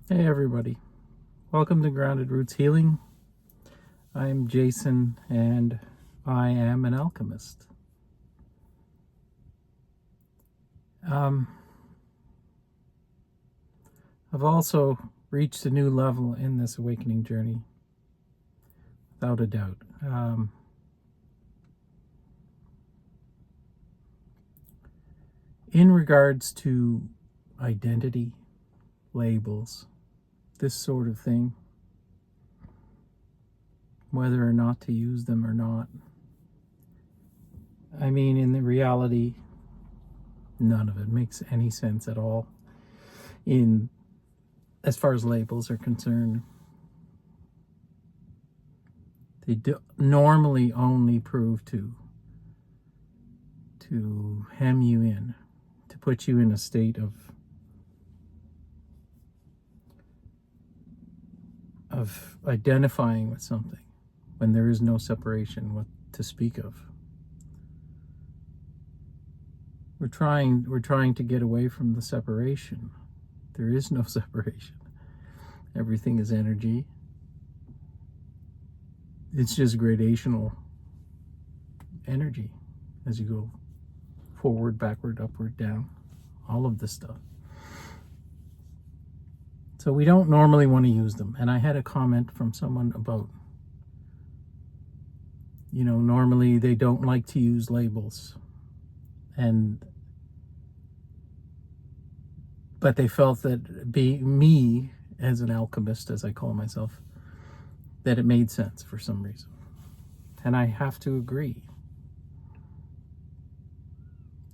Hey everybody, welcome to Grounded Roots Healing. I'm Jason and I am an alchemist. I've also reached a new level in this awakening journey, without a doubt. In regards to identity, labels, this sort of thing, whether or not to use them or not. I mean, in the reality, none of it makes any sense at all as far as labels are concerned. They normally only prove to hem you in, to put you in a state of identifying with something when there is no separation to speak of. We're trying to get away from the separation. There is no separation. Everything is energy. It's just gradational energy as you go forward, backward, upward, down, all of this stuff. So we don't normally want to use them. And I had a comment from someone about, normally they don't like to use labels. But they felt that being me as an alchemist, as I call myself, that it made sense for some reason. And I have to agree.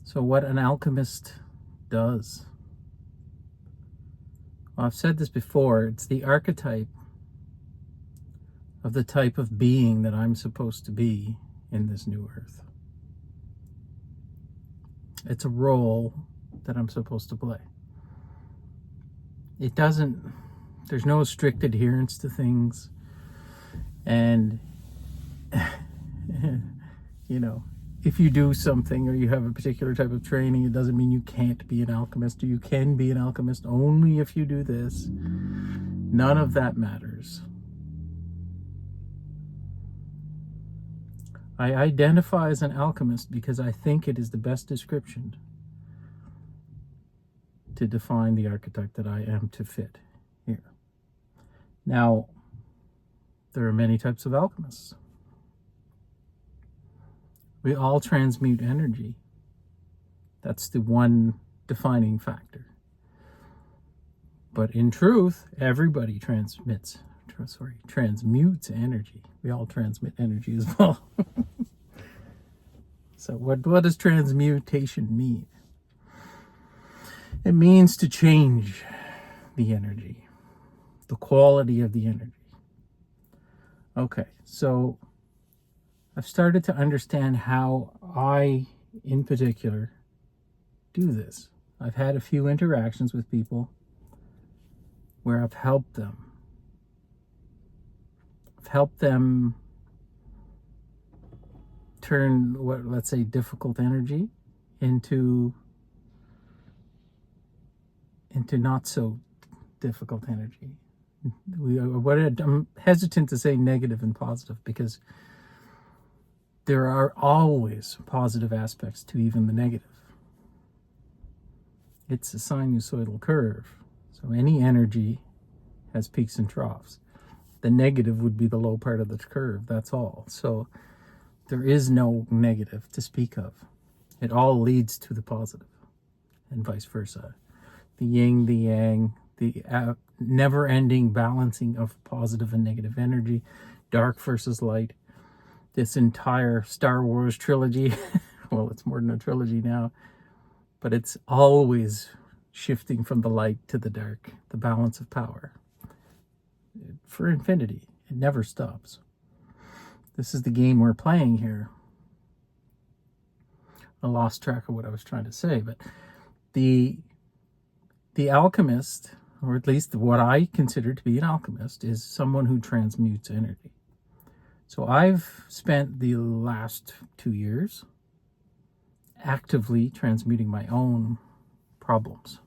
So what an alchemist does, well, I've said this before, it's the archetype of the type of being that I'm supposed to be in this new earth. It's a role that I'm supposed to play. There's no strict adherence to things. And, if you do something or you have a particular type of training, it doesn't mean you can't be an alchemist, or you can be an alchemist only if you do this. None of that matters. I identify as an alchemist because I think it is the best description to define the archetype that I am to fit here. Now, there are many types of alchemists. We all transmute energy. That's the one defining factor. But in truth, everybody transmutes energy. We all transmit energy as well. So what does transmutation mean? It means to change the energy, the quality of the energy. Okay, so I've started to understand how I, in particular, do this. I've had a few interactions with people where I've helped them. I've helped them turn let's say, difficult energy into not so difficult energy. I'm hesitant to say negative and positive because there are always positive aspects to even the negative. It's a sinusoidal curve. So any energy has peaks and troughs. The negative would be the low part of the curve, that's all. So there is no negative to speak of. It all leads to the positive, and vice versa. The yin, the yang, the never-ending balancing of positive and negative energy, dark versus light. This entire Star Wars trilogy, well, it's more than a trilogy now, but it's always shifting from the light to the dark, the balance of power. For infinity, it never stops. This is the game we're playing here. I lost track of what I was trying to say, but the alchemist, or at least what I consider to be an alchemist, is someone who transmutes energy. So I've spent the last 2 years actively transmuting my own problems.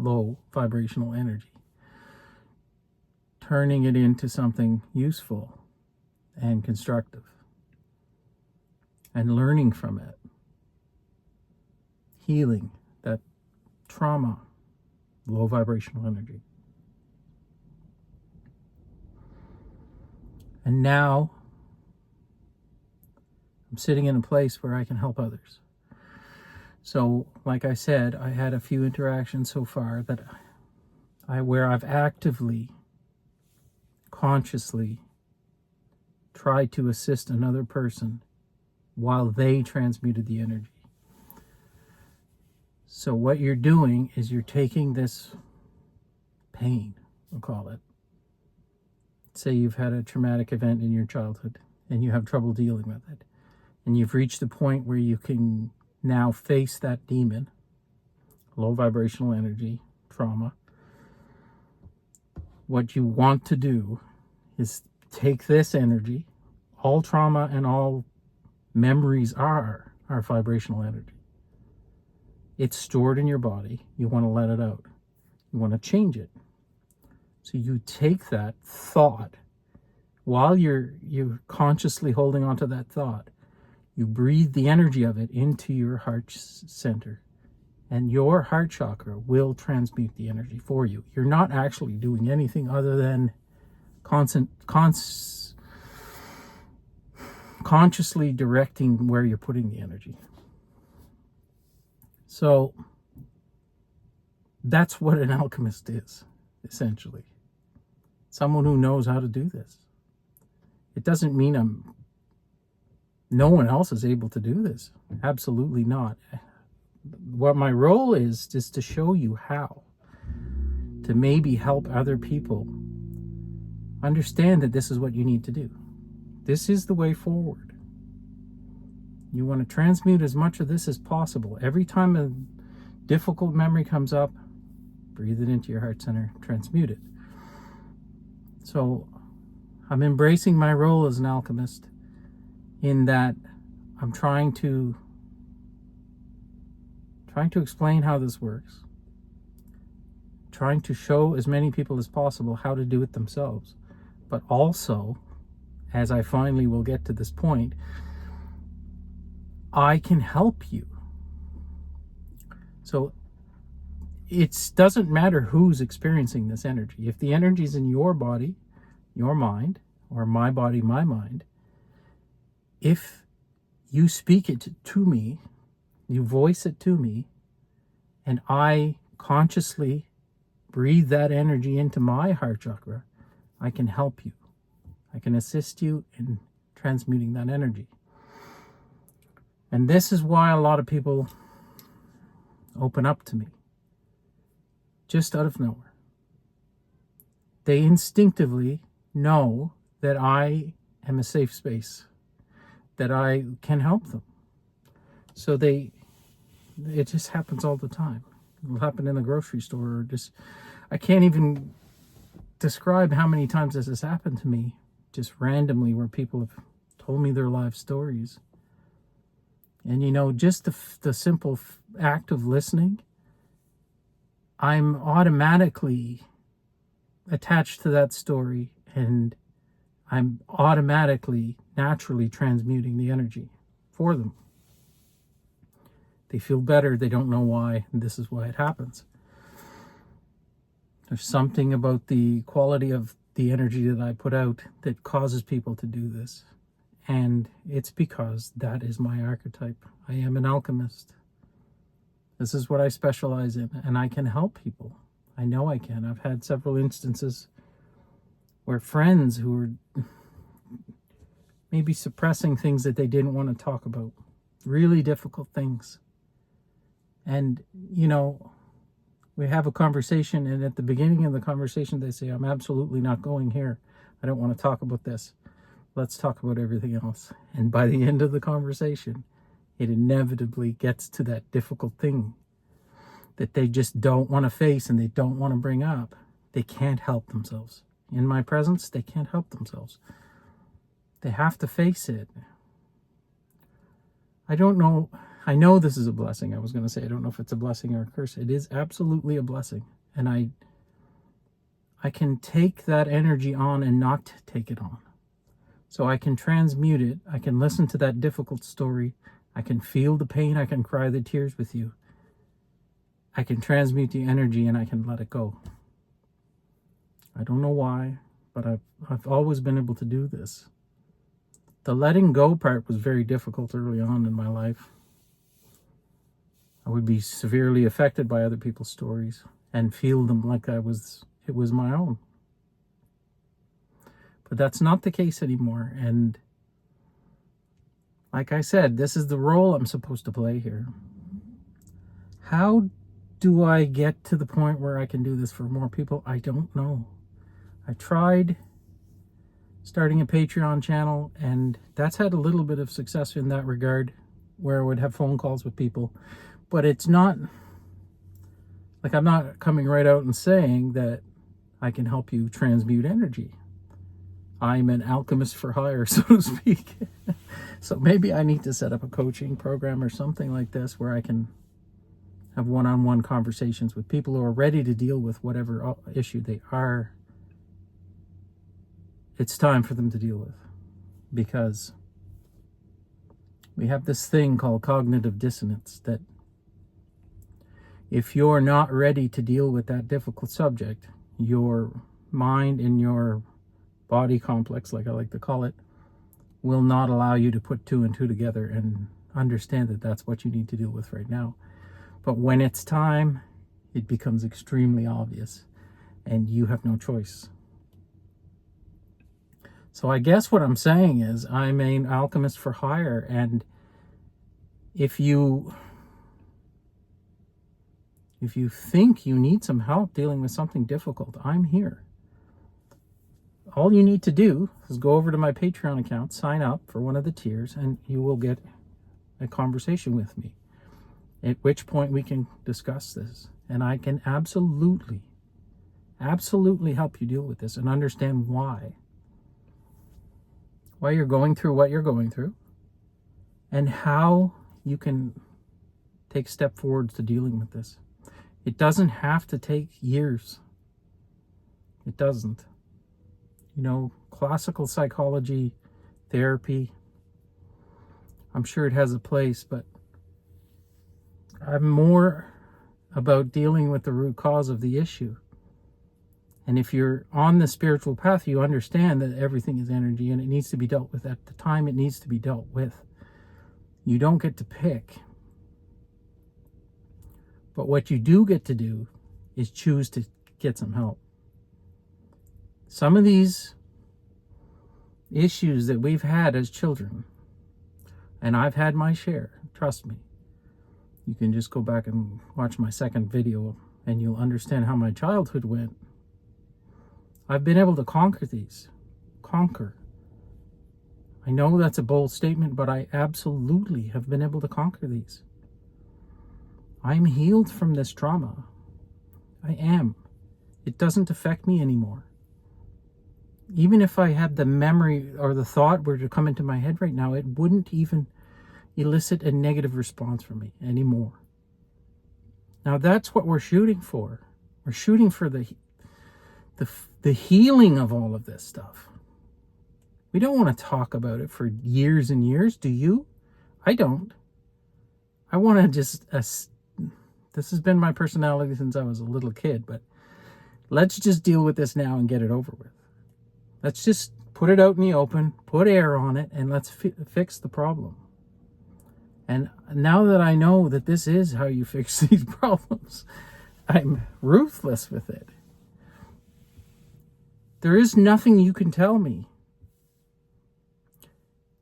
low vibrational energy, turning it into something useful and constructive, and learning from it, healing that trauma, low vibrational energy. And now I'm sitting in a place where I can help others. So, like I said, I had a few interactions so far that where I've actively, consciously tried to assist another person while they transmuted the energy. So what you're doing is you're taking this pain, we'll call it. Say you've had a traumatic event in your childhood and you have trouble dealing with it. And you've reached the point where you can now face that demon, low vibrational energy, trauma. What you want to do is take this energy. All trauma and all memories are vibrational energy. It's stored in your body. You want to let it out. You want to change it. So you take that thought, while you're consciously holding on to that thought, you breathe the energy of it into your heart center, and your heart chakra will transmute the energy for you. You're not actually doing anything other than consciously directing where you're putting the energy. So that's what an alchemist is, essentially. Someone who knows how to do this. It doesn't mean no one else is able to do this. Absolutely not. What my role is to show you how to maybe help other people understand that this is what you need to do. This is the way forward. You want to transmute as much of this as possible. Every time a difficult memory comes up, breathe it into your heart center, transmute it. So I'm embracing my role as an alchemist in that I'm trying to explain how this works, trying to show as many people as possible how to do it themselves, but also, as I finally will get to this point, I can help you. So it doesn't matter who's experiencing this energy. If the energy is in your body, your mind, or my body, my mind, if you speak it to me, you voice it to me, and I consciously breathe that energy into my heart chakra, I can help you. I can assist you in transmuting that energy. And this is why a lot of people open up to me, just out of nowhere. They instinctively know that I am a safe space, that I can help them. So it just happens all the time. It'll happen in the grocery store, or I can't even describe how many times this has happened to me, just randomly, where people have told me their life stories. And just the simple act of listening, I'm automatically attached to that story, and I'm automatically, naturally transmuting the energy for them. They feel better. They don't know why. And this is why it happens. There's something about the quality of the energy that I put out that causes people to do this. And it's because that is my archetype. I am an alchemist. This is what I specialize in, and I can help people. I know I can. I've had several instances where friends who were maybe suppressing things that they didn't want to talk about, really difficult things. And, we have a conversation, and at the beginning of the conversation, they say, I'm absolutely not going here. I don't want to talk about this. Let's talk about everything else. And by the end of the conversation, it inevitably gets to that difficult thing that they just don't want to face and they don't want to bring up. They can't help themselves. In my presence, they can't help themselves. They have to face it. I don't know I know this is a blessing. I was going to say, I don't know if it's a blessing or a curse. It is absolutely a blessing. And I can take that energy on and not take it on. So I can transmute it. I can listen to that difficult story. I can feel the pain. I can cry the tears with you. I can transmute the energy and I can let it go. I don't know why, but I've always been able to do this. The letting go part was very difficult early on in my life. I would be severely affected by other people's stories and feel them like it was my own. But that's not the case anymore. And like I said, this is the role I'm supposed to play here. How do I get to the point where I can do this for more people? I don't know. I tried starting a Patreon channel, and that's had a little bit of success in that regard, where I would have phone calls with people. But it's not, like, I'm not coming right out and saying that I can help you transmute energy. I'm an alchemist for hire, so to speak. So maybe I need to set up a coaching program or something like this where I can have one-on-one conversations with people who are ready to deal with whatever issue they are. It's time for them to deal with, because we have this thing called cognitive dissonance that if you're not ready to deal with that difficult subject, your mind and your body complex, like I like to call it, will not allow you to put two and two together and understand that that's what you need to deal with right now. But when it's time, it becomes extremely obvious and you have no choice. So I guess what I'm saying is I'm an alchemist for hire, and if you think you need some help dealing with something difficult, I'm here. All you need to do is go over to my Patreon account, sign up for one of the tiers, and you will get a conversation with me, at which point we can discuss this. And I can absolutely help you deal with this and understand why you're going through what you're going through, and how you can take step forwards to dealing with this. It doesn't have to take years. It doesn't. You know, classical psychology, therapy, I'm sure it has a place, but I'm more about dealing with the root cause of the issue. And if you're on the spiritual path, you understand that everything is energy and it needs to be dealt with at the time it needs to be dealt with. You don't get to pick. But what you do get to do is choose to get some help. Some of these issues that we've had as children, and I've had my share, trust me. You can just go back and watch my second video and you'll understand how my childhood went. I've been able to conquer these. Conquer. I know that's a bold statement, but I absolutely have been able to conquer these. I'm healed from this trauma. I am. It doesn't affect me anymore. Even if I had the memory or the thought were to come into my head right now, it wouldn't even elicit a negative response from me anymore. Now that's what we're shooting for. We're shooting for the healing of all of this stuff. We don't want to talk about it for years and years, do you? I don't. I want to just, this has been my personality since I was a little kid, but let's just deal with this now and get it over with. Let's just put it out in the open, put air on it, and let's fix the problem. And now that I know that this is how you fix these problems, I'm ruthless with it. There is nothing you can tell me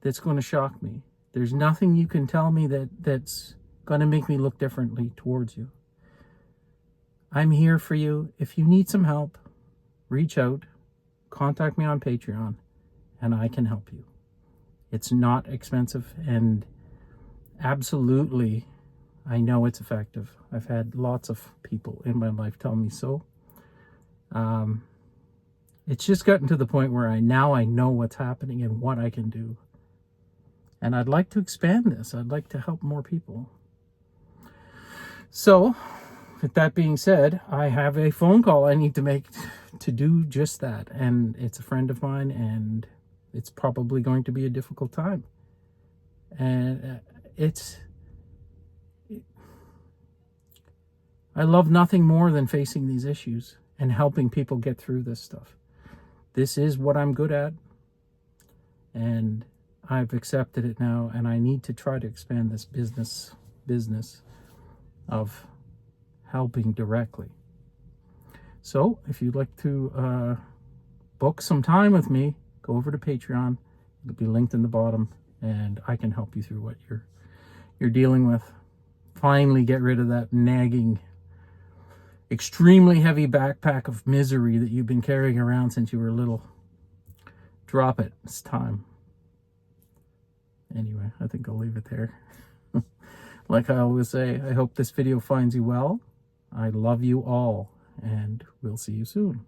that's going to shock me. There's nothing you can tell me that's going to make me look differently towards you. I'm here for you. If you need some help, reach out, contact me on Patreon, and I can help you. It's not expensive, and absolutely, I know it's effective. I've had lots of people in my life tell me so. It's just gotten to the point where I know what's happening and what I can do. And I'd like to expand this. I'd like to help more people. So, with that being said, I have a phone call I need to make to do just that. And it's a friend of mine, and it's probably going to be a difficult time. And I love nothing more than facing these issues and helping people get through this stuff. This is what I'm good at, and I've accepted it now, and I need to try to expand this business of helping directly. So if you'd like to book some time with me, go over to Patreon. It'll be linked in the bottom, and I can help you through what you're dealing with. Finally get rid of that nagging, extremely heavy backpack of misery that you've been carrying around since you were little. Drop it. It's time. Anyway, I think I'll leave it there. Like I always say, I hope this video finds you well. I love you all, and we'll see you soon.